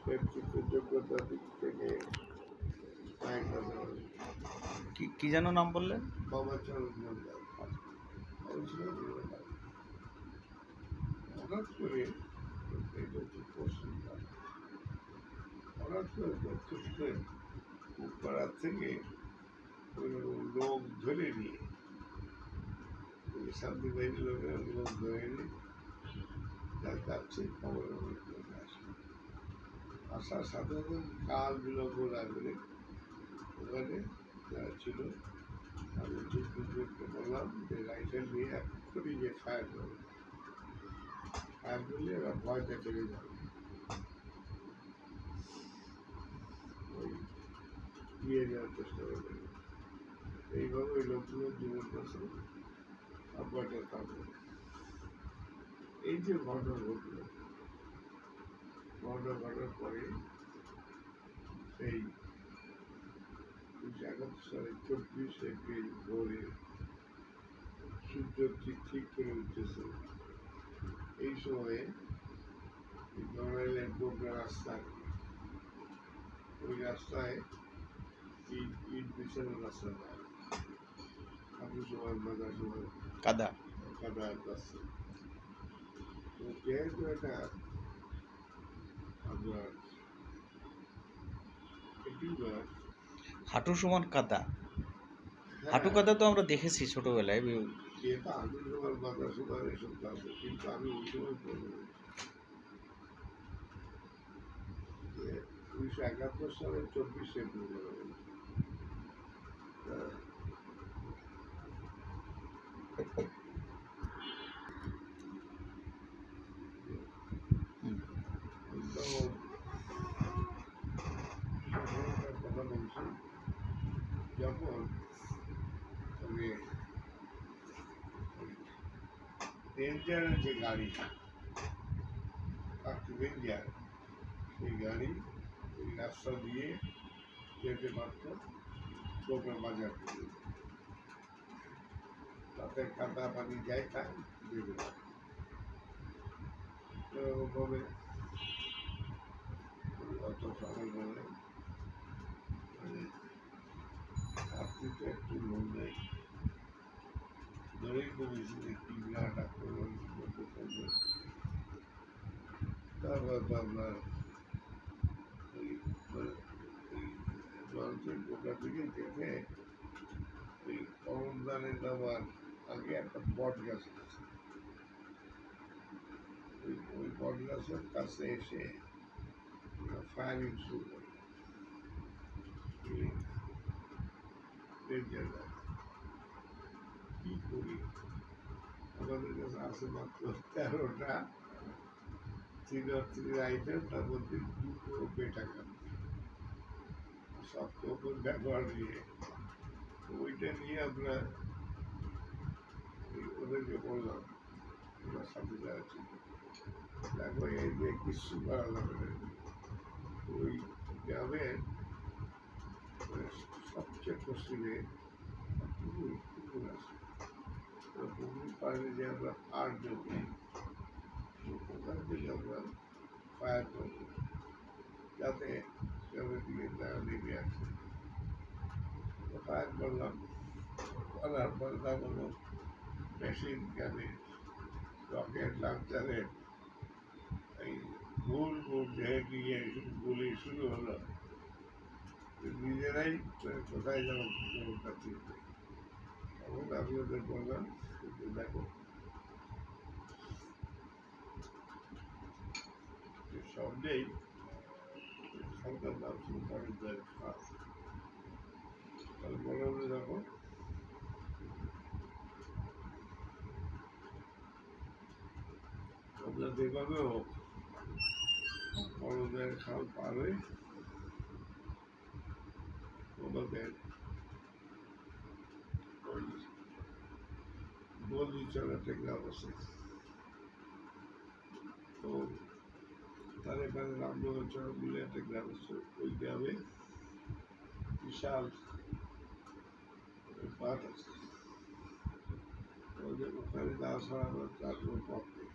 ব্যক্তিত্ব যোগ্যতার দিক থেকে কি যেন নাম বললেন? বাবাচরণ মন্ডল। হঠাৎ করে এটা হচ্ছে পশ্চিমবঙ্গ, হঠাৎ করে দক্ষিণের পাড়ার থেকে লোক ধরে নিয়ে শান্তি বাহিনীর লোকেরা লোক ধরে নিয়ে যা যাচ্ছে খবর আসবে। আসার সাথে সাথে কাল বিলম্ব না করে ওখানে যারা ছিল আমি যুদ্ধকে বললাম যে রাইফেল নিয়ে এক্ষুনি যে ফায়ার করবে, ফায়ার করলে এরা ভয়টা চলে যাবে। ওই নিয়ে যাওয়ার চেষ্টা করবে। এইভাবে ওই লোকগুলো জীবন বাঁচল, আব্বাটা থাকবে। এই যে ঘটনা ঘটল, ঘটনা ঘটার পরে সেই 1971 সালের 24 এপ্রিল ভোরে সূর্য ঠিক করে উঠতেছে। এই সময়ে নড়াইলের গোবরা রাস্তা, ওই রাস্তায় ইট বিছানো রাস্তা না, হাঁটু সময় বাঁধা সময় কাদা কাদার রাস্তা। তো যেহেতু এটা আপনার হাঁটু সমান কাদা, হাঁটু কাদা তো আমরা দেখেছি ছোটবেলায়। যেহেতু হাঁটু সমান বাঁধা সময় এসব আছে, কিন্তু আমি ওই সময় বলবো 1971 সালের 24 এপ্রিল কথা বলছি। যখন আমি রেঞ্জারের যে গাড়ি, রেঞ্জার, সেই গাড়ি ওই রাস্তা দিয়ে যেতে পারত গোবরা বাজার থেকে, তাতে কাদা পানি যায় তা দেবে না। এরকমভাবে অত সকাল বলে মানে আপনি তো একটু লোন নেই ধরেই করেছি যে কিংরাটা করবেন করতে থাকবে। তারপর তো আপনার ওই জলচের গোটা থেকে দেখে ওই অরমদানের নামার আগে একটা বট গাছ আছে, ওই বট গাছের কাছে এসে ফায়ারিং শুরু করে। কি করি, আমাদের কাছে আছে মাত্র 13টা 303 আইটেম, তার মধ্যে 2টো বেটাকান সব রকম ব্যবহার নিয়ে, ওইটা নিয়ে আমরা ওদেরকে বললাম, ওনার সাথে যারা ছিল, দেখো এই যে কিছু করা যাবে না। ওই গ্রামের সবচেয়ে পশ্চিমে পুকুর আছে, পুকুর পাড়ে যে আমরা 8 জন নেই, ওখান থেকে আমরা ফায়ার করবো যাতে গ্রামের দিকে তারা নেমে আসে। ফায়ার করলাম, করার পর তা কোনো মেশিন গানে রকেট লঞ্চারের এই গোল গোল দেহে নিয়ে গুলি শুরু হলো। নিজেরাই কোথায় যেন গোলটা চিনবে। তখন আমি ওদের বললাম, দেখো সবটাই সরকার নাম শুরু করে দেয় খাস। তাহলে বললাম যে দেখো আমরা যেভাবে হোক বড়দের খাল পার হয়ে ওদের ওই বলি চলাতে গ্রাম আছে, তো তার এখানে রামনগর চড়ক মিলে একটা গ্রাম আছে, ওই গ্রামে বিশাল পাঠ আছে। ওদের ওখানে যাওয়া ছাড়া আমার তার কোনো পথ নেই।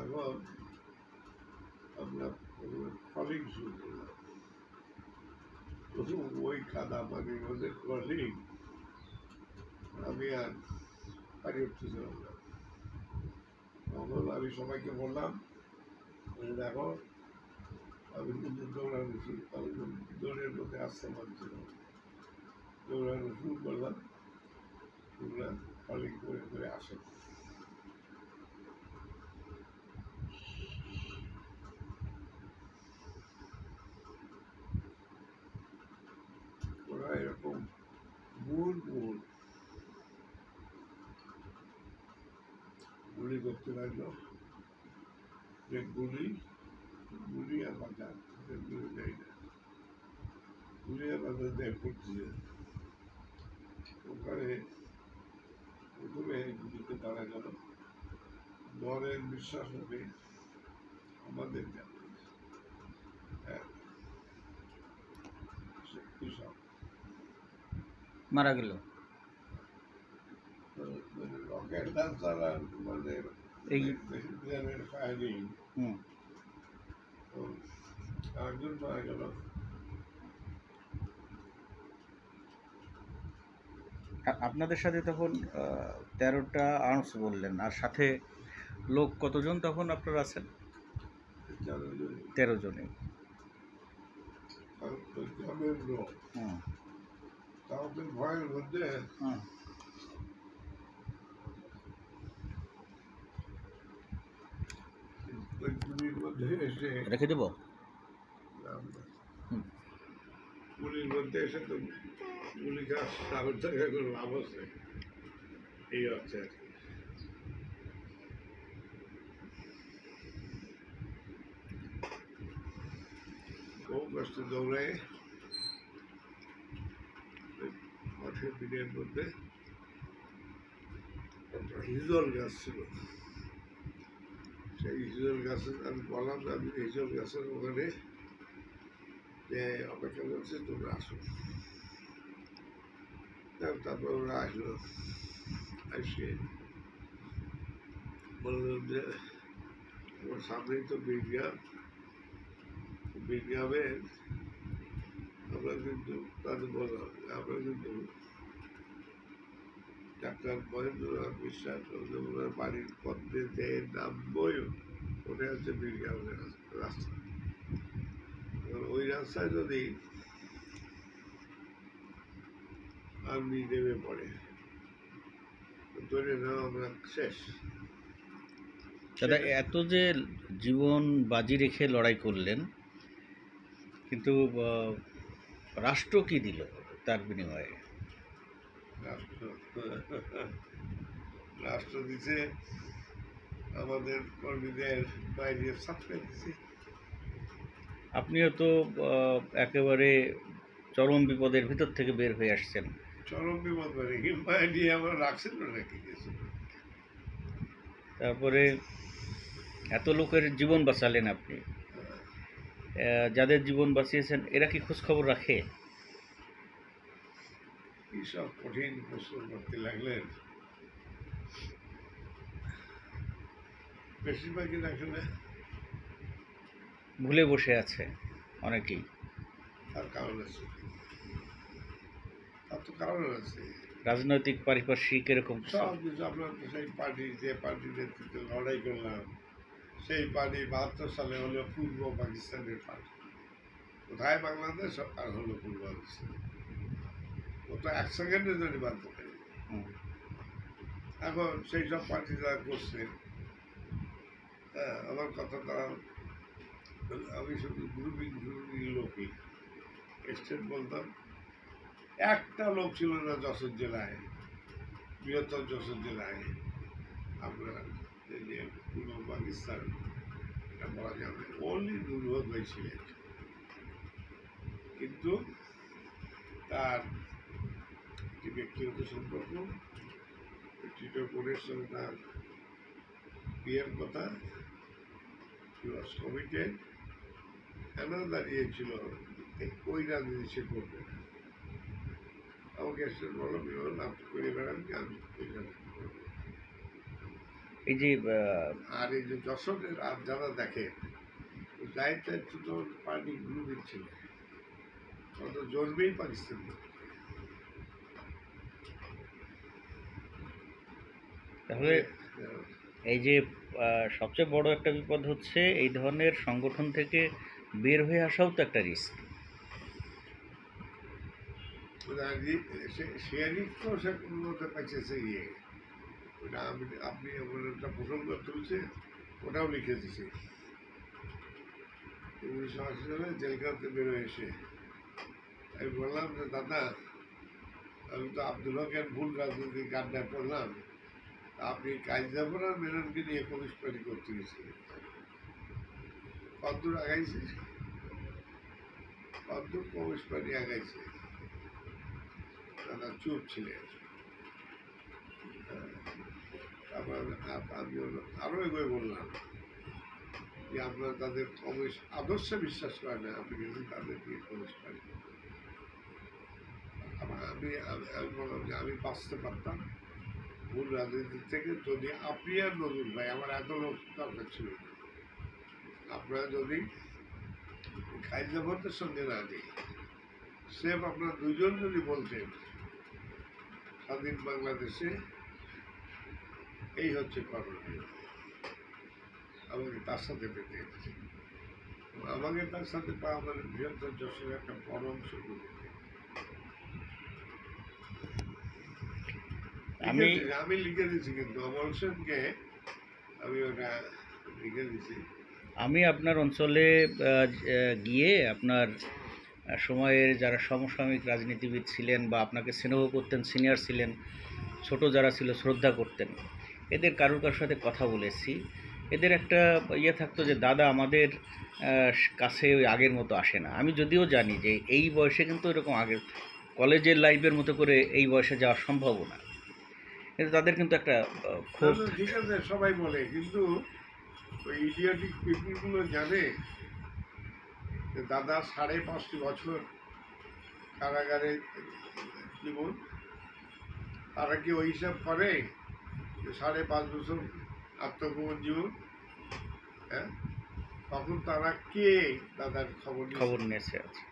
এখন কলিং শুরু করলাম। প্রথম ওই কাদা পানির মধ্যে কলিং, আমি আর পানি উঠতেছিলাম না। তখন আমি সবাইকে বললাম, দেখো আমি কিন্তু দৌড়ানো শুরু, আমি দৌড়ের মধ্যে আসতে পারছিলাম, দৌড়ানো শুরু করলাম, তোমরা কলিং করে করে আসো। ওরা এরকম গুলি করতে লাগলো, যে গুলি আর বাজার গুলি দেয় না, গুলি আর বাজার দেয় পড়ছে। ওখানে প্রথমে গুলিতে তারা গেল, দলের বিশ্বাস হবে আমাদের যাবে, হ্যাঁ, কৃষক মারা গেল। রকেট ডান্সার আর মানে এই ফায়ারিং, একজন মারা গেল। আপনাদের সাথে তখন 13টা আর্মস বললেন, আর সাথে লোক কতজন তখন আপনারা আছেন? 13 জনই। গ্রামের লোক, তাদের ভয়ের মধ্যে ওই গুলির মধ্যে এসে রেখে দেবো। গুলির মধ্যে এসে তো গুলি গাছ সাহস জায়গা করে লাভ আছে, এই হচ্ছে আর কি। খুব কষ্ট দৌড়ে মাঠের দিনের মধ্যে হিজল গাছ ছিল, সেই হিজল গাছের আমি বললাম যে আমি হিজল গাছের ওখানে যে অপেক্ষা করছে, তোমরা আসো। তারপর ওরা আসলো, আসে বললাম যে আমার সামনেই তো বিজ্ঞাপের আমরা কিন্তু তাদের বললাম আমরা কিন্তু ডাক্তার মহেন্দ্রনাথ বিশ্বাস ওনার বাড়ির পথে যে নামবই ওটা হচ্ছে বিজ্ঞাপনের রাস্তা। ওই রাস্তায় যদি আর্মি নেমে পড়ে ধরে নাও আমরা শেষ। দাদা, এত যে জীবন বাজি রেখে লড়াই করলেন, কিন্তু রাষ্ট্র কি দিল তার বিনিময়ে? রাষ্ট্র দিছে আমাদের কর্মীদের বাইরে সাপ্লাই দিছে। আপনিও তো একেবারে চরম বিপদের ভিতর থেকে বের হয়ে আসছেন। চরম বিপদ মানে কি বাইরে আমরা রাখছিল নাকি কিছু। তারপরে এত লোকের জীবন বাঁচালেন আপনি, যাদের জীবন বাঁচিয়েছেন এরা কি খোঁজ খবর রাখে? কি সব কঠিন প্রশ্ন করতে লাগলেন। বেশিরভাগই আসলে ভুলে বসে আছে অনেকেই। তার কারণ আছে, তার তো কারণ আছে। রাজনৈতিক পারিপার্শ্বিক এরকম সব কিছু আপনার সেই পার্টি, যে পার্টির নেতৃত্বে লড়াই করলাম সেই পার্টি 72 সালে হলো পূর্ব পাকিস্তানের পার্টি। কোথায় বাংলাদেশ আর হলো পূর্ব পাকিস্তান, ও তো 1 সেকেন্ডের জন্য বাঁধতে পারি। এখন সেই সব পার্টি যারা করছে, হ্যাঁ, আমার কথাটা আমি শুধু গ্রুপিং লোকই স্টেট বলতাম। একটা লোক ছিল না যশোর জেলায়, বৃহত্তর যশোর জেলায় আমরা যে পূর্ব পাকিস্তান বলা যাবে, অনলি দুর্ভোগ হয়েছিলেন। কিন্তু তার একটি ব্যক্তিগত সম্পর্ক, টিটো বোনের সঙ্গে তার বিয়ের কথা, কমিটেড এমন দাঁড়িয়েছিল ওই রাজনীতি সে করবে না। আমাকে এসে বলো বিবাহ লাভ করে বেড়ান, আমি ওই রাজনীতি করবো। এই যে আর এই যে যশোরের আর যারা দেখে দায়িত্ব তো পার্টি গুলো দিচ্ছিল, অত জন্মেই পাকিস্তান। তাহলে এই যে সবচেয়ে বড় একটা বিপদ হচ্ছে এই ধরনের সংগঠন থেকে বের হয়ে আসাও তো একটা রিস্ক। শেয়ারিং তো সে মধ্যে পাইছে ইয়ে, ওটা আপনি এমন একটা প্রসঙ্গ তুলছে, ওটাও লিখে দিছে 1980 সালে জেলখানাতে বেরোয় এসে আমি বললাম যে দাদা, আমি তো আব্দুল হকের ভুল রাজনৈতিক গাড্ডা পড়লাম, আপনি কায়জাফর আর মেননকে নিয়ে কমিশনারি করতে গেছিলেন, কতদূর আগাইছে, কতদূর কমিশনারি আগাইছে? দাদা চুপ ছিলেন। তারপর আমি আরো এগিয়ে বললাম যে আপনার তাদের আদর্শে বিশ্বাস করে না, আপনি কিন্তু তাদের দিয়ে কমিশনারি করতেন। আমি বললাম যে আমি বাঁচতে পারতাম ভুল রাজনীতির থেকে যদি আপনি আর নজরুল ভাই, আমার এত লোক দরকার ছিল না, আপনারা যদি খাইজাফতের সঙ্গে না নেই, সেফ আপনার দুজন যদি বলতেন স্বাধীন বাংলাদেশে এই হচ্ছে করণীয়, আমাকে তার সাথে পেতে এসেছে, আমাকে তার সাথে পাওয়া আমাদের বৃহত্তর যশোর একটা বড় অংশ আমি লিখে দিচ্ছি, কিন্তু অমল সেনকে আমি ওটা লিখে দিচ্ছি। আমি আপনার অঞ্চলে গিয়ে আপনার সময়ের যারা সমসাময়িক রাজনীতিবিদ ছিলেন বা আপনাকে স্নেহ করতেন, সিনিয়র ছিলেন, ছোট যারা ছিল শ্রদ্ধা করতেন, এদের কারোর সাথে কথা বলেছি। এদের একটা ইয়ে থাকতো যে দাদা আমাদের কাছে ওই আগের মতো আসে না। আমি যদিও জানি যে এই বয়সে কিন্তু এরকম আগের কলেজের লাইফের মতো করে এই বয়সে যাওয়া সম্ভব না, কিন্তু তাদের কিন্তু একটা খুব ঠিক আছে সবাই বলে, কিন্তু ওই ইডিওটিক পিপুলগুলো জানে যে দাদা 5.5 বছর কারাগারে জীবন, তারা কি ওই হিসাব করে যে 5.5 বছর আত্মগোপন জীবন? হ্যাঁ, তখন তারা কে দাদার খবর নিয়েছে আছে।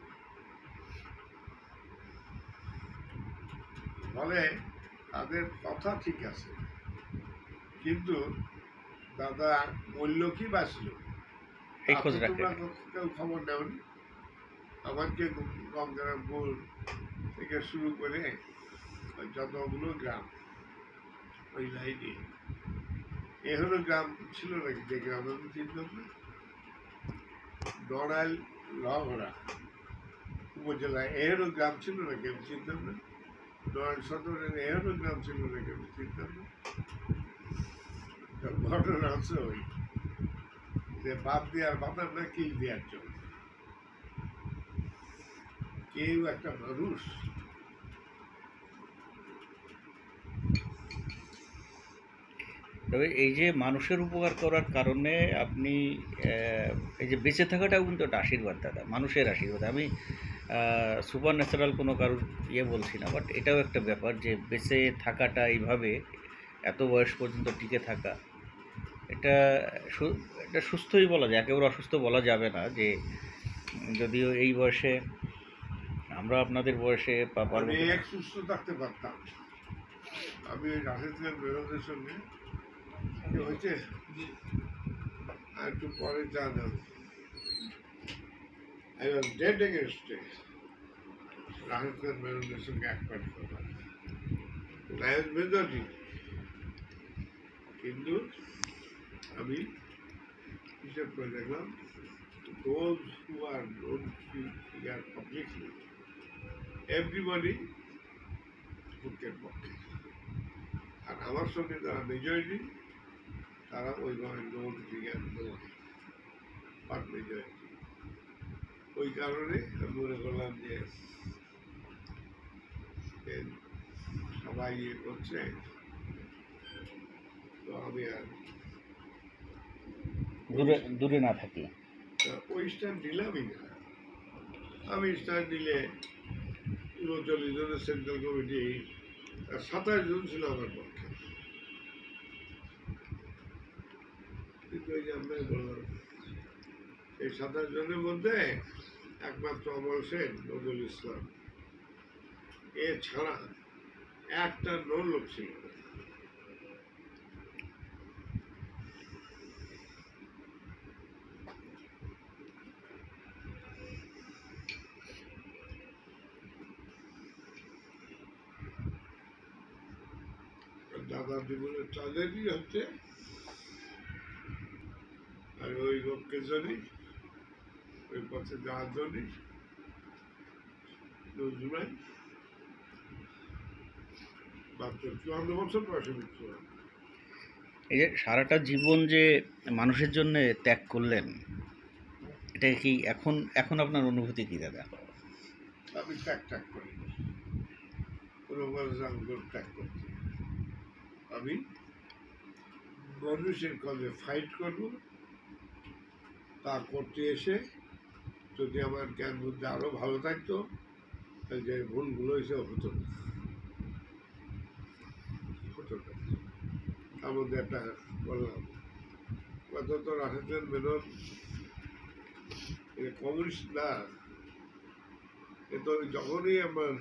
ফলে তাদের কথা ঠিক আছে, কিন্তু দাদা বলল কি বাঁচল এই খোঁজ রাখে কেউ খবর নেওনি। আমাকে গঙ্গারামপুর থেকে শুরু করে যতগুলো গ্রাম ওই লাইনে, এখনো গ্রাম ছিল নাকি যে গ্রাম আমি চিনতাম না, নড়াইল লহরা উপজেলায় এখনো গ্রাম ছিল নাকি আমি চিনতাম না, নড়াইল সদরের এখনো গ্রাম ছিল নাকি আমি চিনতাম না। ঘটনা হচ্ছে ওই যে বাদ দেওয়ার বাতার না কিল দেওয়ার জন্য কেউ একটা মানুষ তবে এই যে মানুষের উপকার করার কারণে আপনি এই যে বেঁচে থাকাটাও কিন্তু একটা আশীর্বাদ দাদা, মানুষের আশীর্বাদ। আমি সুপার ন্যাচারাল কোনো কারোর বলছি না, বাট এটাও একটা ব্যাপার যে বেঁচে থাকাটা এইভাবে এত বয়স পর্যন্ত টিকে থাকা, এটা এটা সুস্থই বলা যায়, একেবারে অসুস্থ বলা যাবে না। যে যদিও এই বয়সে আমরা আপনাদের বয়সে সুস্থ থাকতে পারতাম। আমি ওই রাশেদের বেরোদের সঙ্গে হয়েছে আর একটু পরে যা যাবে, I was dead against it. রাশেদের বেরোদের সঙ্গে একবার করলাম, I was majority, কিন্তু আমি হিসাব করে দেখলাম those who are known to figure publicly, everybody ভোটের পক্ষে, আর আমার সঙ্গে যারা মেজরিটি তারা ওইভাবে নোন ফিগার নয়, বাট মেজরিটি। ওই কারণে আমি মনে করলাম যে সবাই ইয়ে করছে, তো আমি আর দূরে না থাকি, ওই স্ট্যান্ড দিলামই না। আমি স্ট্যান্ড দিলে 39 জনের সেন্ট্রাল কমিটি, 27 জন ছিল আমার পক্ষে, কিন্তু ওই যে আমরা বললাম এই 27 জনের মধ্যে একমাত্র অমর হোসেন, নজরুল ইসলাম এছাড়া একটা লোক ছিল না। দাদার জীবনের ট্রাজেডি হচ্ছে আর ওই লোককে জন্যই ওই পথে যাওয়ার জন্যই নজরুল মাত্র 54 বছর বয়সে মৃত্যু হয়। এই যে সারাটা জীবন যে মানুষের জন্য ত্যাগ করলেন, এটা কি এখন এখন আপনার অনুভূতি কি দাদা? আমি ত্যাগ করি, কোনো ত্যাগ করছি। আমি মানুষের কাজে ফাইট করব, তা করতে এসে যদি আমার জ্ঞান বুদ্ধি আরও ভালো থাকতো, যে ভুলগুলো এসে হতো না। তার মধ্যে একটা বললাম কত তো রাশেদ মেনন কমিউনিস্ট না, এ তো যখনই আমার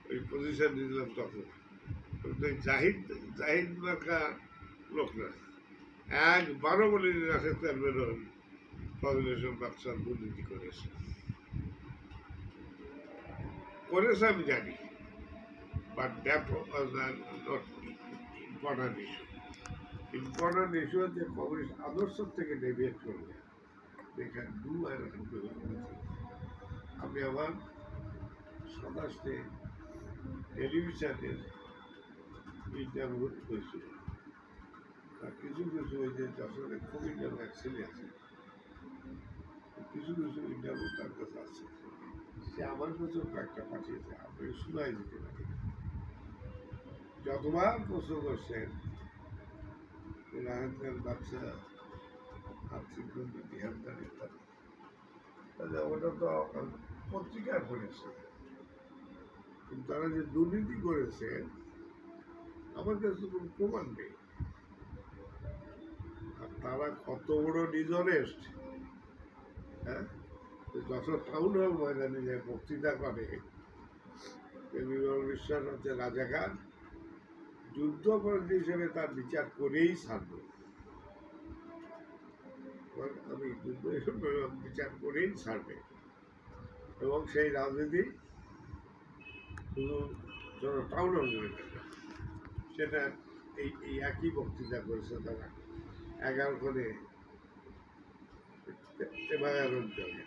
ওই পজিশন নিলাম তখন জাহিদ জাহিদ মার্কা লোক না, একবারও বলিনি রাশেদ মেনন ফজলেশন বাক্সার দুর্নীতি করেছে আমি জানি, but that was not important issue. Important issue হচ্ছে কমিউনিস্ট আদর্শ থেকে ডেভিয়েট করবে, দেখেন আমি আমার সমাজে টেলিভিশনের ইন্টারভিউ হয়েছিল, আর কিছু কিছু ওই যে যশোরে খুবই যেন এক ছেলে আছে, কিছু কিছু ইন্টারভিউ তার কাছে আছে, সে আমার কাছেও কয়েকটা পাঠিয়েছে, আপনাকে শোনাই দিতে পারি। যতবার প্রশ্ন করছেন রাহেতের বাচ্চা আর্থিক দুর্নীতি হ্যান্দার ইত্যাদি, তাহলে ওটা তো পত্রিকায় পড়েছে, কিন্তু তারা যে দুর্নীতি করেছে আমার কাছে কোনো প্রমাণ নেই। আর তারা কত বড় ডিজনেস্ট, হ্যাঁ, যত টাউন হল ময়দানে যে বক্তৃতা করে বিমল বিশ্বাস হচ্ছে রাজাকার, যুদ্ধাপরাধী হিসেবে তার বিচার করেই ছাড়ব, আমি যুদ্ধ বিচার করেই ছাড়বে, এবং সেই রাজনীতি শুধু টাউন হল সেটা এই একই বক্তৃতা করেছে তারা 11 করে তেভাগার অঞ্চলে।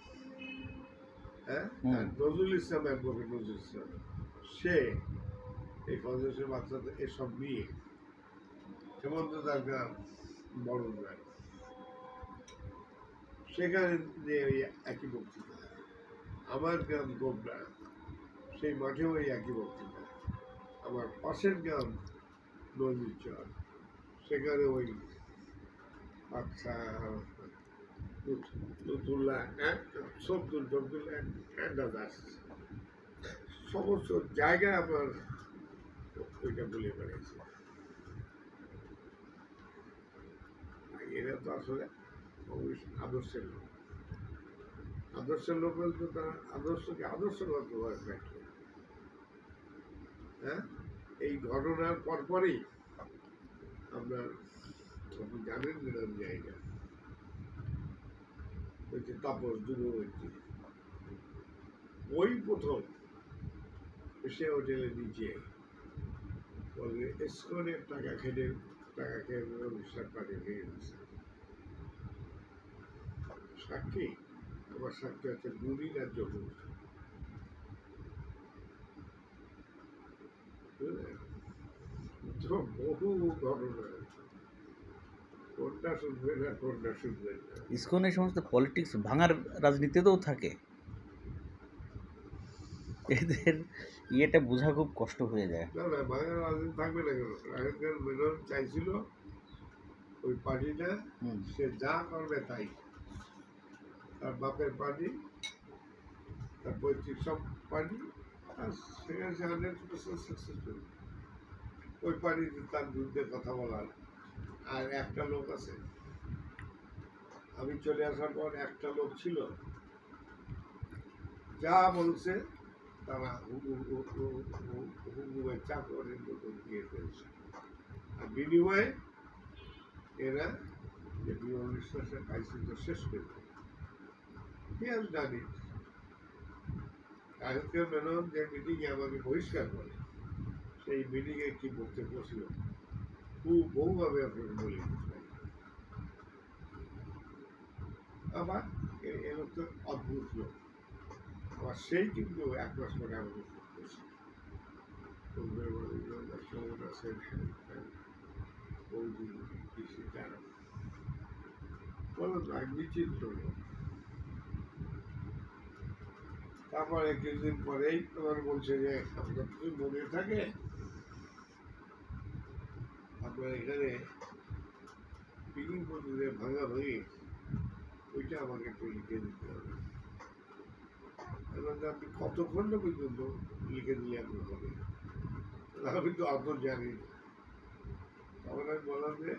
হ্যাঁ, নজরুল ইসলাম অ্যাডভোকেট নজরুল ইসলাম, সে এই ফজলেশন বাচ্চাদের এসব নিয়ে হেমন্ত তার গ্রাম বড় গ্রাম, সেখানে যে ওই একই বক্তৃতা, আমার গ্রাম গোবরা, সেই মাঠেও ওই একই বক্তৃতা, আমার পাশের গ্রাম নদীচর, সেখানে ওই বাচ্চা লুতুল্লাহ দাস, সমস্ত জায়গায় আমার ওইটা বলে বেড়েছে। এরা তো আসলে আদর্শের লোক, আদর্শের লোক বলতে তারা আদর্শকে আদর্শগতভাবে ফাইট করে। হ্যাঁ, এই ঘটনার পরপরই আপনার আপনি জানেন গ্রাম জায়গা হচ্ছে তাপস দূরবর্তী, ওই প্রথম সে হোটেলের নিচে বলে এসকনের টাকা খেয়ে বিশ্বাস পাঠিয়ে খেয়ে দিচ্ছে। সাক্ষী, আমার সাক্ষী আছে নুরিন আর জহুর, বহু ঘটনা, কোনটা শুনবে না কোনটা শুনবে না। ইসকন এই সমস্ত পলিটিক্স ভাঙার রাজনীতিতেও থাকে, এদের ইয়েটা বোঝা খুব কষ্ট হয়ে যায়। না না, ভাঙার রাজনীতি থাকবে না কেন? রাহেদ খান মেনন চাইছিল ওই পার্টিটা সে যা করবে তাই, তার বাপের পার্টি, তার পৈতৃক সব পার্টি, আর সেখানে সে 100% সাকসেসফুল। ওই পার্টিতে তার বিরুদ্ধে কথা বলার আর একটা লোক আছে, আমি চলে আসার পর একটা লোক ছিল, যা বলছে তারা হুকুমের চাকরের মতো দিয়ে ফেলছে। আর বিনিময়ে এরা যে বিমান বিশ্বাসের পাইছিল শেষ করে জানি আজকের মেনন যে মিটিংয়ে আমাকে বহিষ্কার করে, সেই মিটিংয়ে কি বক্তব্য ছিল খুব বহুভাবে আপনাকে বলে আবার এ লোক তো অদ্ভুত লোক। আবার সেই কিন্তু 1 মাস পরে আমাকে ফোন করছে, বিচিত্র লোক। তারপরে কিছুদিন পরেই তোমার বলছে যে আপনার যদি মনে থাকে আপনার এখানে পিকিং পদ্ধতি ভাঙাভাঙি, ওইটা আমাকে একটু লিখে দিতে হবে। আপনি কতক্ষণ পর্যন্ত লিখে দিলে আপনার হবে? আমি তো অত জানি না। তখন আমি বললাম যে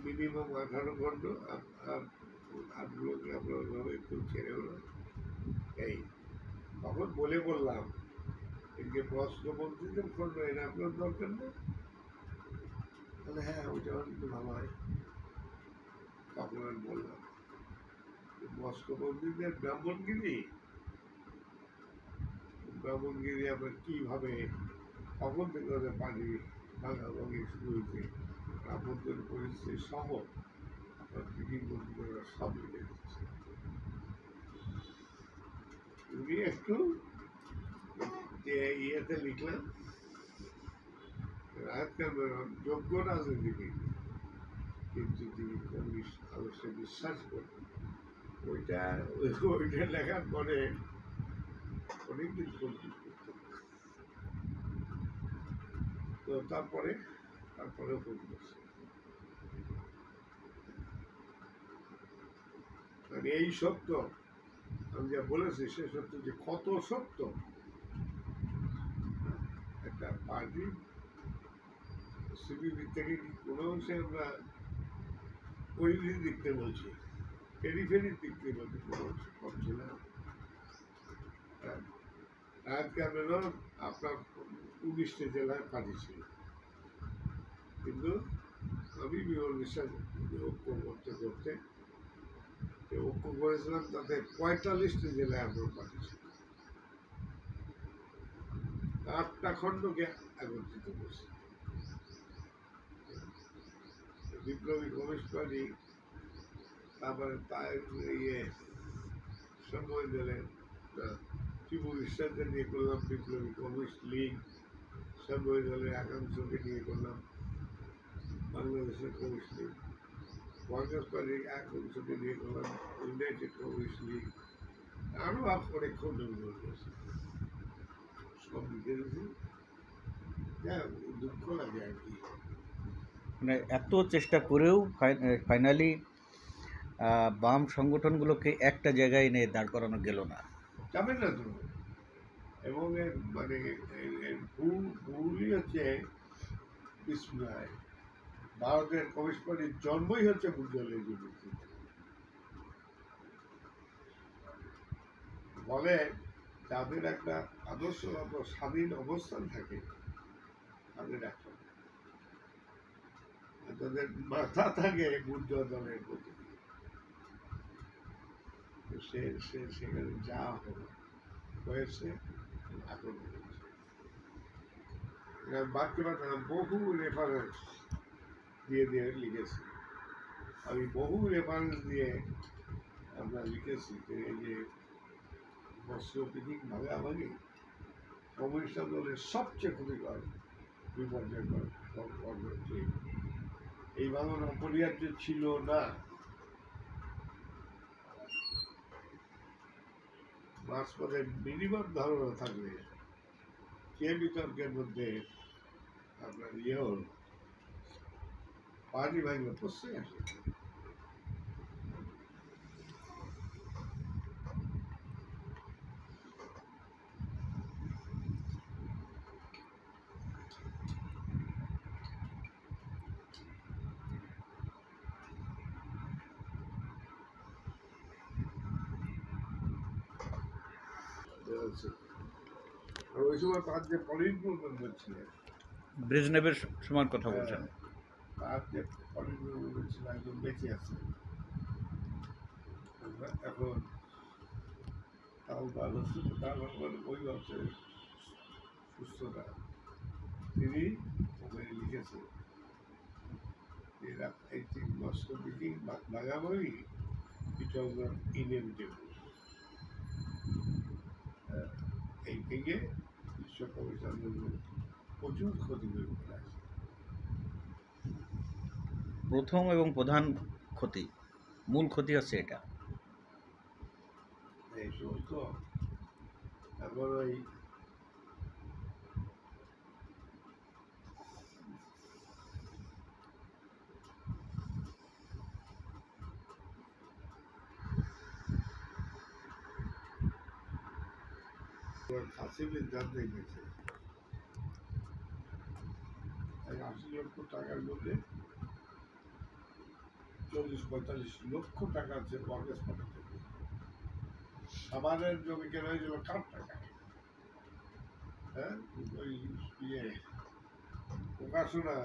মিনিমাম 18 ঘন্টা, আর আপগুলোকে আপনার একটু ছেড়ে হলো এই। তখন বলে বললাম যে প্রশ্নপত্রিকার খণ্ড এনে আপনার দরকার নেই। তাহলে হ্যাঁ, ওইটা কিন্তু ভালো হয়। তখন আমি বললাম মস্কবন্দীদের ব্রাহ্মণগিরি আপনার কিভাবে কখন থেকে ওদের পানি ভাঙাভাঙি শুরু হয়েছে, ব্রাহ্মণদের পরিস্থিতি সহ আপনার বিভিন্ন সব লিখে দিচ্ছে। উনি একটু যে ইয়েতে লিখলাম যোগ্য রাজনীতিবিদ, কিন্তু তিনি কমিউনিস্ট আদর্শে বিশ্বাস করতেন। ওইটা লেখার পরে অনেকদিন কমপ্লিট করতেন। তো তারপরেও ফোন করছে। মানে এই সত্য আমি যা বলেছি সে সত্য যে কত সত্য, একটা পার্টি সিপিবি থেকে কোনো অংশে আমরা পরিধির দিকতে বলছি, পেরিফেরির দিক থেকে বলছি, কোনো অংশে কম ছিল না। রাজকামেরও আপনার 19টি জেলায় পার্টি ছিল, কিন্তু আমি বিমল বিশ্বাস ঐক্য করতে করতে ঐক্য করেছিলাম, তাতে 45টি জেলায় আপনার পার্টি ছিল। 8টা খণ্ডকে একত্রিত করছে। বিপ্লবী কমিউনিস্ট পার্টি, তারপরে সময় দিলেন টিপু বিশ্বাসকে নিয়ে করলাম বিপ্লবী কমিউনিস্ট লীগ, সময় দলের একাংশকে নিয়ে করলাম বাংলাদেশের কমিউনিস্ট লীগ, কংগ্রেস পার্টির এক অংশকে নিয়ে করলাম ইউনাইটেড কমিউনিস্ট লীগ, আরও অনেক খণ্ড করছে। সব লিখে দিয়েছি। দুঃখ লাগে আর কি। মানে এত চেষ্টা করেও ফাইনালি বাম সংগঠনগুলোকে একটা জায়গায় এনে দাঁড় করানো গেল না। যাবে না তো। এবং মানে ভুলই হচ্ছে বিস্ময়। ভারতের কমিউনিস্ট পার্টির জন্মই হচ্ছে বুর্জোয়ালির ভিত্তিতে। বলে যাদের একটা আদর্শগত স্বাধীন অবস্থান থাকে তাদের একটা, তাদের মাথা থাকে বুর্জোয়া দলের প্রতি। সেখানে যা হয়েছে এখন বাকি বহু রেফারেন্স দিয়ে লিখেছি। আমি বহু রেফারেন্স দিয়ে আমরা লিখেছি যে এই যে বস্ত্রবিধিক ভাগাভাগি কমিউনিস্ট আন্দোলনের সবচেয়ে ক্ষতিকর বিপর্যয়কর কর্মটি। এই ভাঙন অপরিহার্য ছিল না। মাঝপথে মিনিমাম ধারণা থাকলে কে বিতর্কের মধ্যে আপনার হল পার্টি ভাঙলে প্রশ্নই আসে। ফেলছে। আর ওই সময় তার যে পলিটব্যুরো মেম্বার ছিলেন, ব্রেজনেভের সময়ের কথা হ্যাঁ, বলছেন। তার যে পলিটব্যুরো মেম্বার ছিল একজন বেঁচে আছে এখন। তাও তার হচ্ছে তার ওই বছরের সুস্থতা তিনি ওখানে লিখেছেন I think Moscow became Bagamoy, it was not inevitable. এই থেকে বিশ্ব কমিশন প্রচুর ক্ষতি করে ফেলে আছে। প্রথম এবং প্রধান ক্ষতি, মূল ক্ষতি হচ্ছে এটা। এই সমস্ত এখন ওই হাসিবের জানতে গেছে 80 লক্ষ টাকার মধ্যে 40-45 লক্ষ টাকা হচ্ছে কংগ্রেস পার্টি থেকে। সাবানের জমি কেনা হয়েছিল কার টাকায়? হ্যাঁ, ওই ইয়ে প্রকাশনা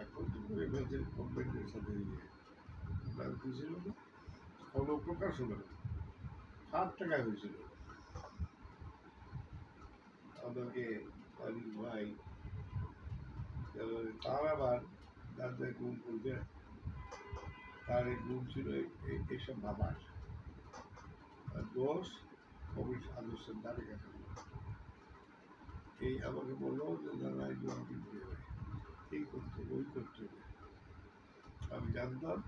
এখন তো করে ফেলছে গভর্নমেন্টের সাথে নাম কি ছিল না, প্রকাশনা 7 টাকায় হয়েছিল। আমাকে অনিল ভাই তার আবার যাদের গুণ করবে তার এই গুণ ছিল এইসব ভাবার দোষ কবির আদর্শের দ্বারে গেছে। এই আমাকে বললো যে দাদা এই জমি কিনতে হবে, এই করতে ওই করতে হবে। আমি জানতাম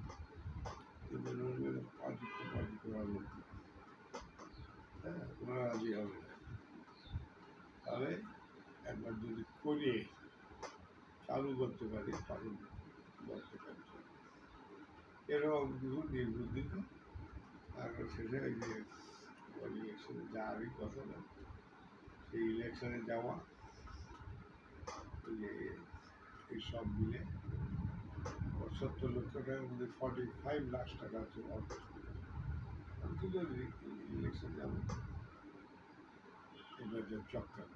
যে পার্টি করার লোক না। হ্যাঁ, ওনারা রাজি হবে না। তাহলে একবার যদি করে চালু করতে পারি তখন বলতে পারি এরকম কিছু নির্বুদ্ধিত। তারপর শেষে ওই যে ইলেকশনে যাওয়ারই কথা না, সেই ইলেকশনে যাওয়া যে এই সব মিলে 70 লক্ষ টাকার মধ্যে 45 লাখ টাকা হচ্ছে অর্থ। আমি তো যদি ইলেকশন যাবো এবার যে চক্কর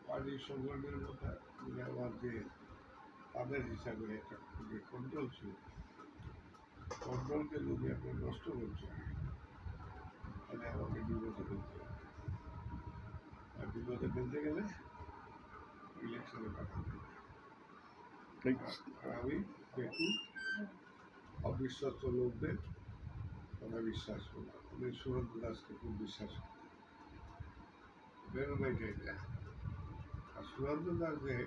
পার্টির সংগঠনের কথা আমার যে তাদের হিসাবে একটা যে কন্ট্রোল ছিল, কন্ট্রোলকে যদি আপনি নষ্ট করছেন তাহলে আমাকে বিপদে ফেলতে হবে। আর বিপদে ফেলতে গেলে ইলেকশনে পাঠাতে হবে। আর আমি দেখুন অবিশ্বস্ত লোকদের কথা বিশ্বাস করলাম। আমি সুরন্ত দাসকে খুব বিশ্বাস করি, বেরোবাইটা এটা। আর সুরন্ত দাস যে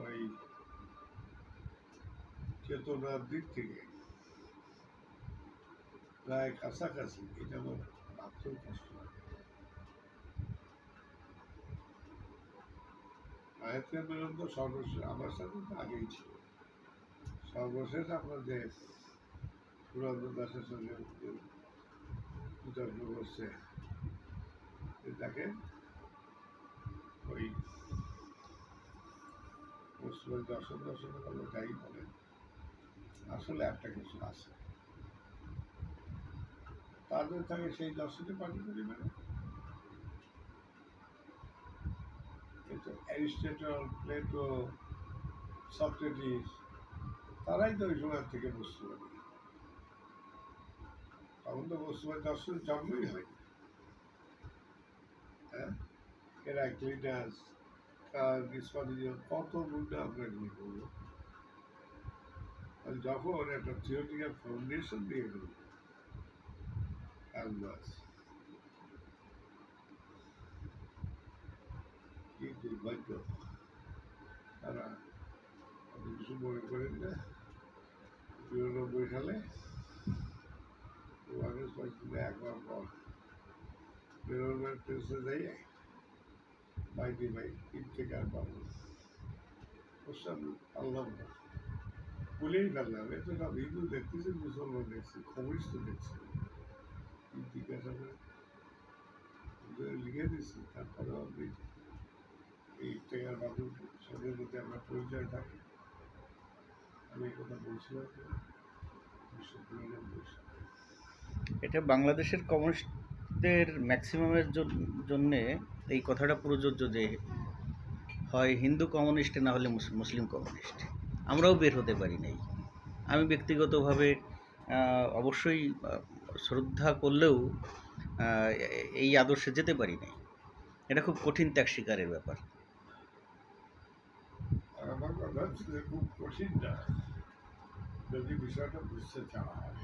ওই চেতনার দিক থেকে প্রায় কাছাকাছি, এটা আমার ভাবতেও কষ্ট লাগে। আয়াতের বেরোন তো সর্বশেষ আমার সাথে তো আগেই ছিল। সর্বশেষ আপনাদের সুরন্ত দাসের সঙ্গে বিতর্ক করছে, দেখেন ওই পশ্চিমের দর্শনের কথা যাই বলেন, আসলে একটা কিছু আছে তাদের থাকে সেই দর্শনে পাঠি করিবে না। কিন্তু অ্যারিস্টটল, প্লেটো, সক্রেটিস তারাই তো ওই সময় থেকে বস্তু পারে। তখন তো বস্তুবাদ দর্শনের জন্মই হয়। হ্যাঁ, হেরাক্লিটাস, কত গুণটা আমরা নিয়ে করবো যখন একটা থিওরিটিক্যাল ফাউন্ডেশন দিয়ে গেল ক্যানভাস। কি দুর্ভাগ্য, তারা কিছু মনে করেন না। 92 সালে একবার পর বেরোবার প্রেসে যাইয়ে বাইরে ভাই ইন্তেকার পাবো ওসব আল্লাহ না বলেই ফেললাম। এ তো সব হিন্দু দেখতেছি, মুসলমান দেখছি, খবর তো দেখছি, জিজ্ঞাসা করে লিখে দিচ্ছি। তারপরে আপনি এই টেকার বাবুর সঙ্গে যদি আমরা পরিচয় থাকে, আমি এই কথা বলছিলাম যে বিশ্ববিদ্যালয়ের বলছি। এটা বাংলাদেশের কমিউনিস্টদের ম্যাক্সিমামের জন্যে এই কথাটা প্রযোজ্য যে হয় হিন্দু কমিউনিস্ট না হলে মুসলিম কমিউনিস্ট। আমরাও বের হতে পারি নাই। আমি ব্যক্তিগতভাবে অবশ্যই শ্রদ্ধা করলেও এই আদর্শে যেতে পারি নাই। এটা খুব কঠিন ত্যাগ স্বীকারের ব্যাপার। আর আমার কথা হচ্ছে যে খুব কঠিন না, যদি বিষয়টা বুঝতে চাওয়া হয়।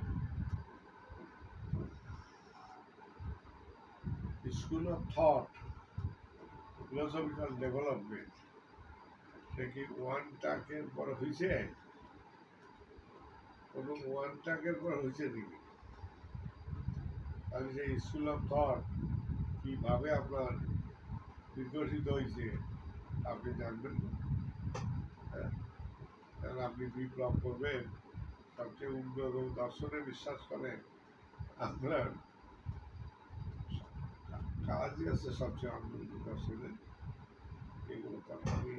School of thought, philosophical development, সে কি ওয়ান টাকের পর হয়েছে? কোনো ওয়ান টাকের পর হয়েছে নাকি? তাহলে সেই স্কুল অফ থট কিভাবে আপনার বিকশিত হয়েছে আপনি জানবেন না। হ্যাঁ, কারণ আপনি বিপ্লব করবেন, সবচেয়ে উন্নত দর্শনে বিশ্বাস করেন, আপনার কাজই আছে সবচেয়ে উন্নত দর্শনে। এগুলো তো আমি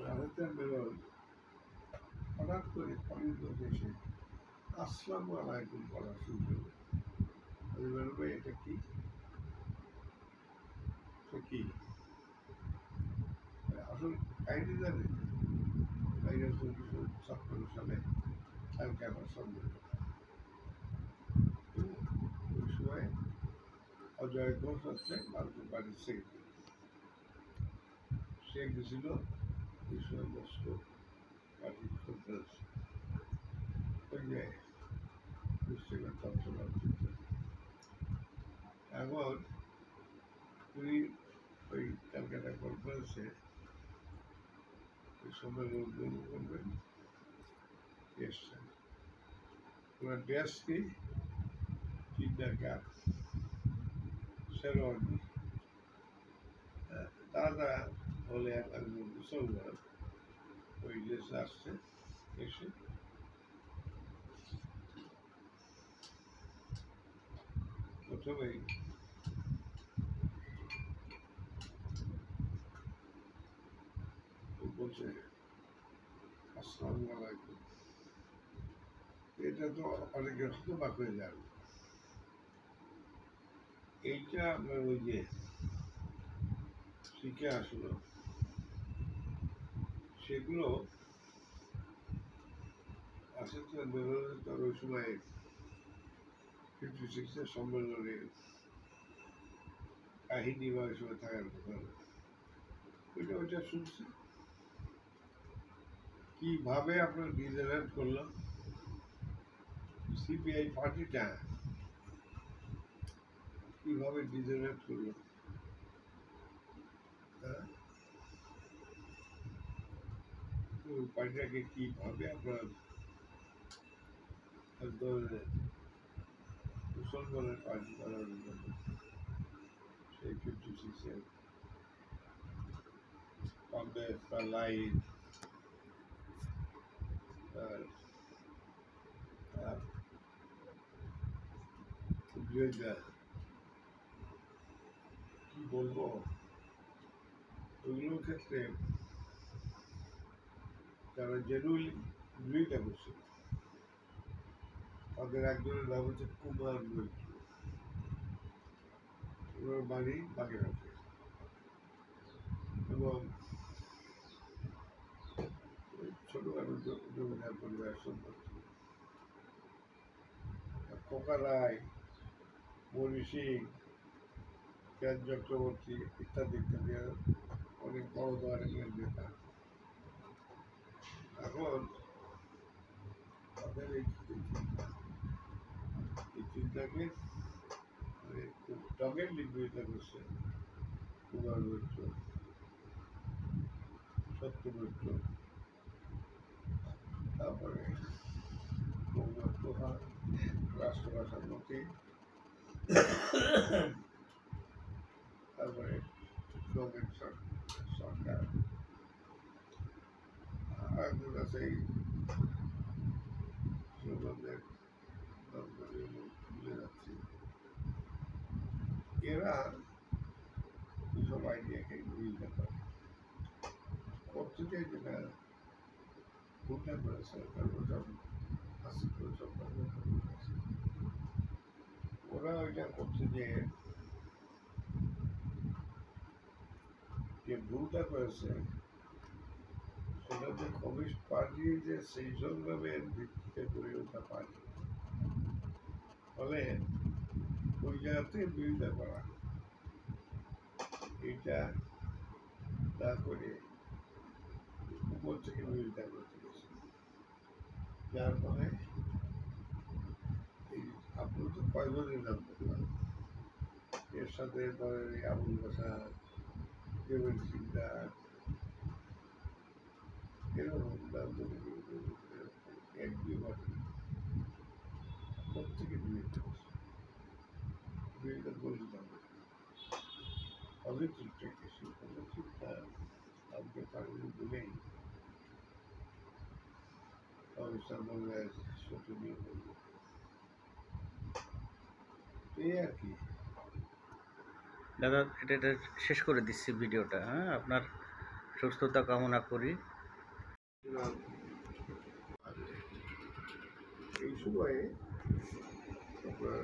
ভারতের বেরোল হঠাৎ করে কলিঙ্গ দেশে আসসালামু আলাইকুম বলা শুরু করলো। আমি বলবো এটা কি? তো কি আসল কাহিনী জানেন? 1917 সালে ক্যালকাটা সম্মেলন, ওই সময় অজয় ঘোষ হচ্ছে ভারতের পার্টির সেক্রেটারি। সে গেছিল বিষয়বস্তু পার্টির কনফারেন্স, ওই যে মুসলিমের তত্ত্বাবধায়ক। এখন উনি ওই ক্যালকাটা কনফারেন্সে সম্মেলন উদ্বোধন করবেন, এসছেন। ওনার ড্রেস কি? চিন্তার কাপ, শেরওয়ানি। দাদা হলে একজন মুসলমান ওই দেশে আসছে, এসে প্রথমেই বলছে আসসালামু আলাইকুম। এটা তো অনেকের হতবাক হয়ে যাবে। এইটা আপনার ওই যে শিখে আসলো, সেগুলো আসলে তার ওই সময় 56-এর সম্মেলনে কাহিনী বা ওই সময় থাকার কথা। ওইটা শুনছি কিভাবে আপনার ডিজেনারেট করলো সিপিআই পার্টিটা, কিভাবে ডিজেনারেট করলো, পার্টিটাকে কিভাবে আপনার এক ধরনের মুসলমানের পার্টি বানানোর জন্য সেই 56-এর কংগ্রেস বা লাইন কি বলবো, ওইগুলোর ক্ষেত্রে যারা জেনুইনটা করছে তাদের একজনের নাম হচ্ছে কুমার মৈত্র। ওনার বাড়ি বাগেরহাটে এবং ছোটখাটো জমিদার পরিবারের সম্পর্কে। খোকা রায়, মণি সিং, জ্ঞান চক্রবর্তী ইত্যাদি ইত্যাদি অনেক বড় ধরনের নেতা। এখন তাদের এই চিন্তাকে খুব ডগের বিরোধিতা করছে কুমার মৈত্র, সত্য মৈত্র, তারপরে মোহাম্মদ তোহার রাষ্ট্রভাষার মতে, তারপরে নবীন সরকার, একজন আছে এই স্লোগানদের ভুলে যাচ্ছি, এরা সব আইডিয়াকে বুঝতে পারে করতে চাই যেটা ভুলটা করেছে সরকার ওরা ওইটা করছে যে ভুলটা করেছে সেটা যে কমিউনিস্ট পার্টি যে সেই সংগ্রামের ভিত্তিতে গড়ে ওঠা পার্টি ফলে ওই জায়গাতে বিরোধিতা করা এটা না করে উপর থেকে বিরোধিতা করতে গেছে যার ফলে এই আপনার তো কয়জনের নাম করলাম এর সাথে ধরেন এই আবুল বাসার দেবেন সিকদার এরকম নাম এমপি প্রত্যেকে বিরোধিতা করছে বিরোধিতা বলতে হবে পজিটিভটা কি সেই পজিটিভটা আমাকে পারলে বলেই অবস্থান বাংলায় ছোট নিয়ে বলবো এই আর কি দাদা এটা শেষ করে দিচ্ছি ভিডিওটা। হ্যাঁ, আপনার সুস্থতা কামনা করি। এই সময়ে আপনার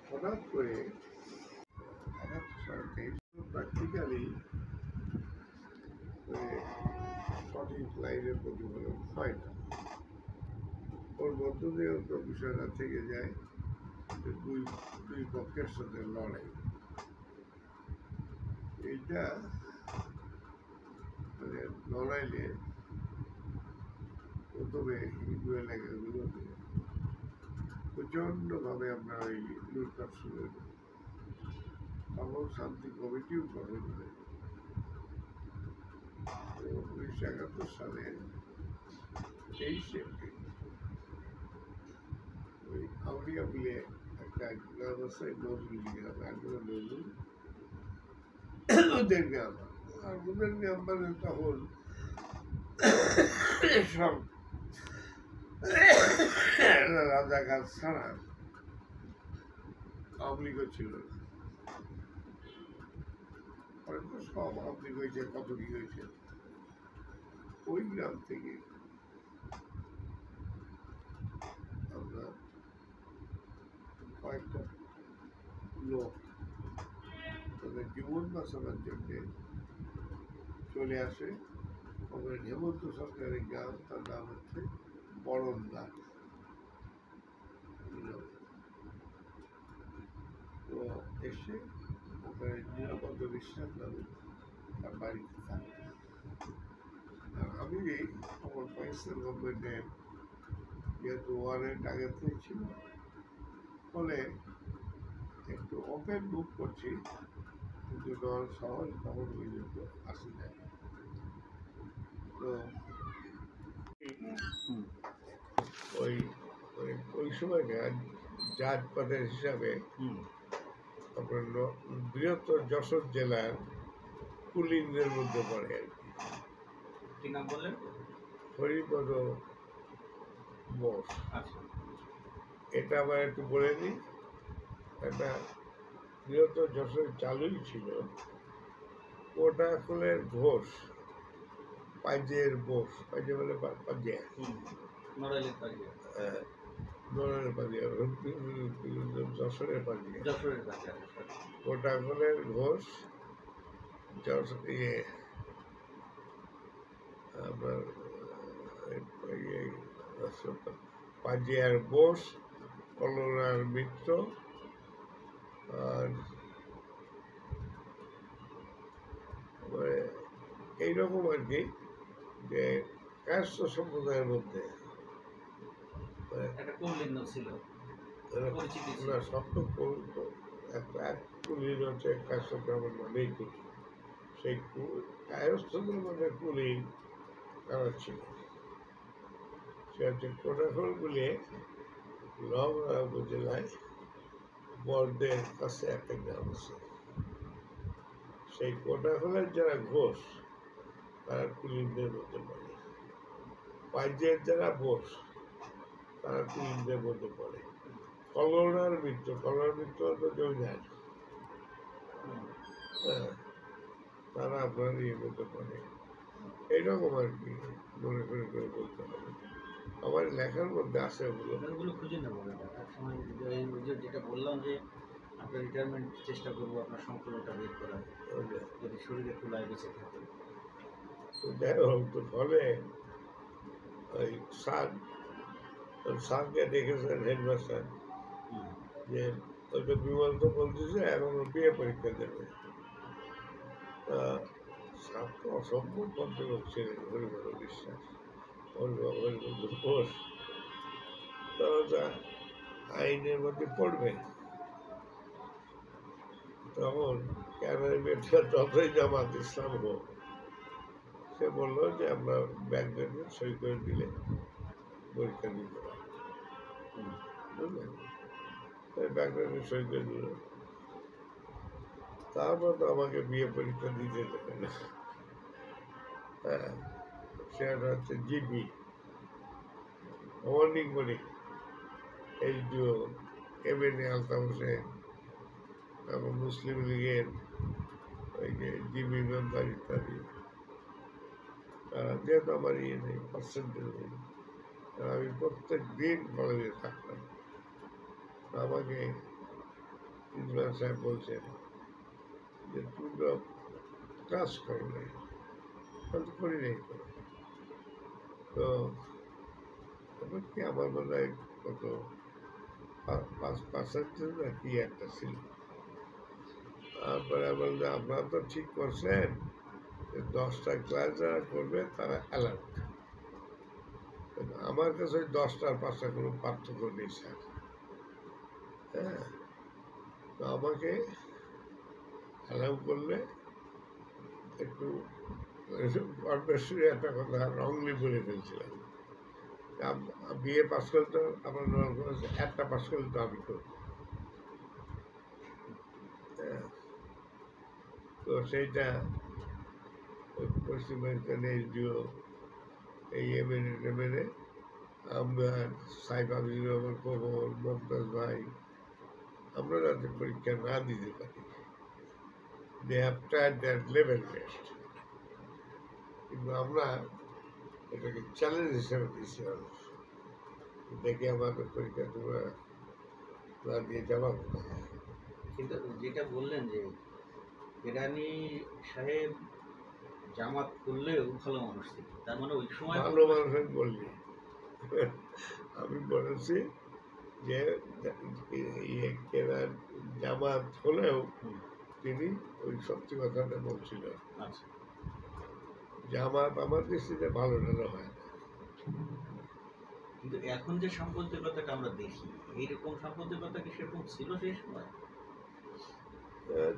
হঠাৎ করে প্র্যাকটিক্যালি সঠিক লাইনের প্রতিফলন হয় না ওর মধ্য দিয়েও তো বিষয়টা থেকে যায় যে দুই পক্ষের সাথে লড়াই এইটা মানে লড়াইলে প্রথমে হিন্দু এলাকাগুলোতে প্রচণ্ডভাবে আমরা ওই লুটপাট শুরু হয়ে তখন শান্তি কমিটিও গঠন হয় 1971 সালের 23 এপ্রিল ওই আউলিয়া মিলে একটা গ্রাম আছে নজরুল গ্রাম একজন নজরুল ওদের গ্রাম আর ওদের গ্রাম মানে তখন সব রাজাকার ছাড়া আওয়ামী লীগও ছিল না হয়তো সব আওয়ামী লীগ হয়েছে কত কি হয়েছে ওই গ্রাম থেকে আমরা কয়েকটা লোক তাদের জীবন বাঁচানোর জন্য চলে আসে আমাদের হেমন্ত সরকারের গ্রাম তার নাম হচ্ছে বরন্দা তো এসে ওখানে নিরাপদ বিশ্বাস নামে তার বাড়িতে থাকে আর আমি আমার পাকিস্তান গভর্নমেন্টের যেহেতু ওয়ারেন্ট আগের থেকে ছিল ফলে একটু ওপেন বুক করছি কিন্তু ডর সহজ তখন পর্যন্ত আসি না তো ওই ওই সময়কার জাতপাতের হিসাবে আপনার বৃহত্তর যশোর জেলার কুলিনদের মধ্যে পড়ে আর কি নাম বললেন? হরিপদ বোস। আচ্ছা, এটা আবার একটু বলে দিই, একটা বৃহত্তর যশোর চালুই ছিল কোটাকুলের ঘোষ পাইজের বোস, পাইজে বলে পাজিয়া, নড়াইলের পাজিয়া, নড়াইলের পাজিয়া, যশোরের পাজিয়া, যশোরের পাজিয়া, কোটাকুলের ঘোষ ইয়ে আপনার পাজিয়ার বোস, কলোরার মিত্র, আর এইরকম আর কি, যে কায়স্থ সম্প্রদায়ের মধ্যে ছিল না সপ্ত এক কুলিন হচ্ছে কায়স্থ ব্রাহ্মণ মানেই কুলি, সেই কায়স্থদের মধ্যে কুলিন তারা ছিল। সে হচ্ছে কোটাখোল বলে নওগাঁ উপজেলায় বর্দের কাছে একটা গ্রাম আছে। সেই কোটাখোলের যারা ঘোষ তারা কুলিনদের মধ্যে পড়ে, পাইজের যারা বোস তারা কুলিনদের মধ্যে পড়ে। কলোনার মিত্র তো জমিদার, হ্যাঁ, তারা আপনার ইয়ে করতে পারে, এইরকম আর কি মনে করে করে বলতে হবে। আমার লেখার মধ্যে আছে ওগুলো। ওগুলো খুঁজে নেবো এক সময় যেটা বললাম যে আপনার রিটায়ারমেন্ট চেষ্টা করবো আপনার সম্পূর্ণটা বের করার, যদি শরীরে খোলায় বেঁচে থাকে। তো যাই হোক, তো ফলে ওই স্যারকে দেখেছেন হেডমাস্টার, যে ওইটা বিমল তো বলতেছে এখন ও বিয়ে পরীক্ষা দেবে। তা স্যার তো অসম্ভব ভদ্রলোক ছিলেন, হরিবল বিশ্বাস, হরিবল ঘোষ। তো ওটা আইনের মধ্যে পড়বে। তখন ক্যামেরা যতই জামাত ইসলাম হোক, সে বললো যে আমরা ব্যাংকে সই করে দিলে পরীক্ষা দিতে পারবো, বুঝলেন? ব্যাংকে সই করে দিল। তারপর তো আমাকে বিয়ে পরীক্ষা দিতে দেবে না। হ্যাঁ, সেটা হচ্ছে জিপি মর্নিং বলি, এইচডিও, এমএনএ আলতাফ হোসেন, তারপর মুসলিম লীগের ওই যে জিবি মেম্বার ইত্যাদি। যেহেতু আমার ইয়ে নেই, পার্সেন্টেজ নেই, আমি প্রত্যেক দিন কলেজে থাকতাম। আমাকে প্রিন্সিপাল সাহেব বলছেন যে তুমি তো ক্লাস করো নাই, তো করি নাই তো। তো কি আমার মনে হয় কত 5% না কি একটা ছিল। তারপরে বললে আপনারা তো ঠিক করছেন যে 10টা ক্লাস যারা করবে তারা অ্যালার্ট। আমার কাছে ওই 10টার 5টা কোনো পার্থক্য নেই স্যার। হ্যাঁ, তো আমাকে অ্যালাউ করলে একটু পরমেশ্বরী একটা কথা রংলি বলে ফেলছিলাম। বিএ পাস করলে তো আমার একটা পাস করলে তো আমি করবো। তো সেইটা পশ্চিম বাংলাদেশ এসডিও, এই এমএনএ আমরা সাইফ আবির রহমান, খবর মমতাজ ভাই, আমরা যাতে পরীক্ষা না দিতে পারি, they have tried that level test, কিন্তু আমরা এটাকে চ্যালেঞ্জ হিসেবে দিচ্ছি মানুষ, দেখে আমাদের পরীক্ষা তোমরা না দিয়ে যাওয়া। কিন্তু যেটা বললেন যে কেরানি সাহেব জামাত করলেও ভালো মানুষ ছিল, তার মানে ওই সময় ভালো মানুষ বললি, আমি বলেছি যে জামাত হলেও তিনি ওই সত্যি কথাটা বলছিল। আচ্ছা, জামাত আমার দৃষ্টিতে ভালো টালো হয় না। কিন্তু এখন যে সাম্প্রদায়িকতাটা আমরা দেখি, এইরকম সাম্প্রদায়িকতা কি সেরকম ছিল সেই সময়?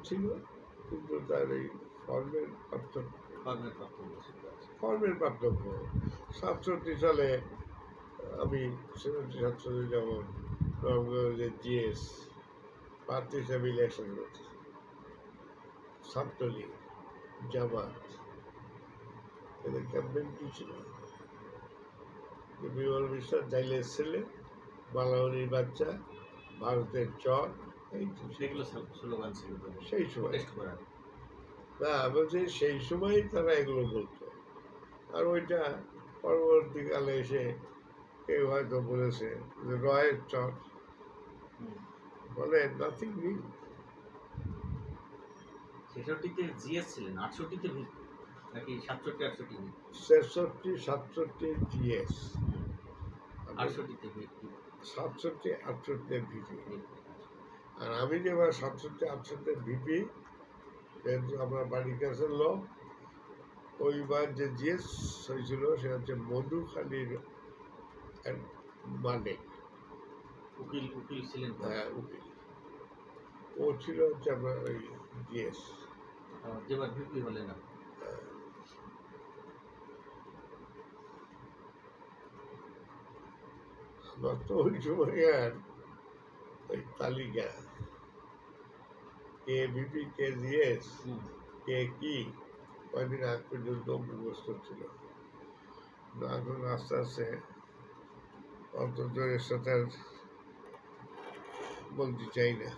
ছিল, কিন্তু তার এই ফর্মের পার্থক্য। ফর্মের পার্থক্য 67 সালে আমি 67 যেমন নবগঞ্জের জিএস প্রার্থী হিসাবে ইলেকশন করছি, ছাত্রলীগ, জামাত, এদের ক্যাম্পেইন কি ছিল? বিমল বিশ্বাস জাইলের ছেলে, বালাউনির বাচ্চা, ভারতের চর, এই সেগুলো স্লোগান ছিল সেই সময়। করার। না, বলছি সেই সময় তারা এগুলো বলতো। আর ওইটা পরবর্তীকালে এসে কেউ হয়তো বলেছে যে রয়ের চর, বলে নাথিং নিউ। 66-তে জিএস ছিলেন, 68-তে নাকি 67-68 63, 67 জিএস, 68-তে 67, 68 ভিপি। আর আমি যেবার 67, 68 ভিপি, যেহেতু আমার বাড়ির কাছে লোক, ওইবার যে জিএস হয়েছিল সে হচ্ছে মধুখালীর মালিক, উকিল ছিলেন। হ্যাঁ, উকিল। ও ছিল হচ্ছে আপনার ওই জিএস, যেবার ভিপি হলেন না। আমার তো ওই সময় আর ওই তালিকা কে ভিপি, কে জিএস, কে কি, কয়েকদিন আগ পর্যন্ত মুখস্থ ছিল। এখন আস্তে আস্তে অন্তত এর সাথে বলতে চাই না।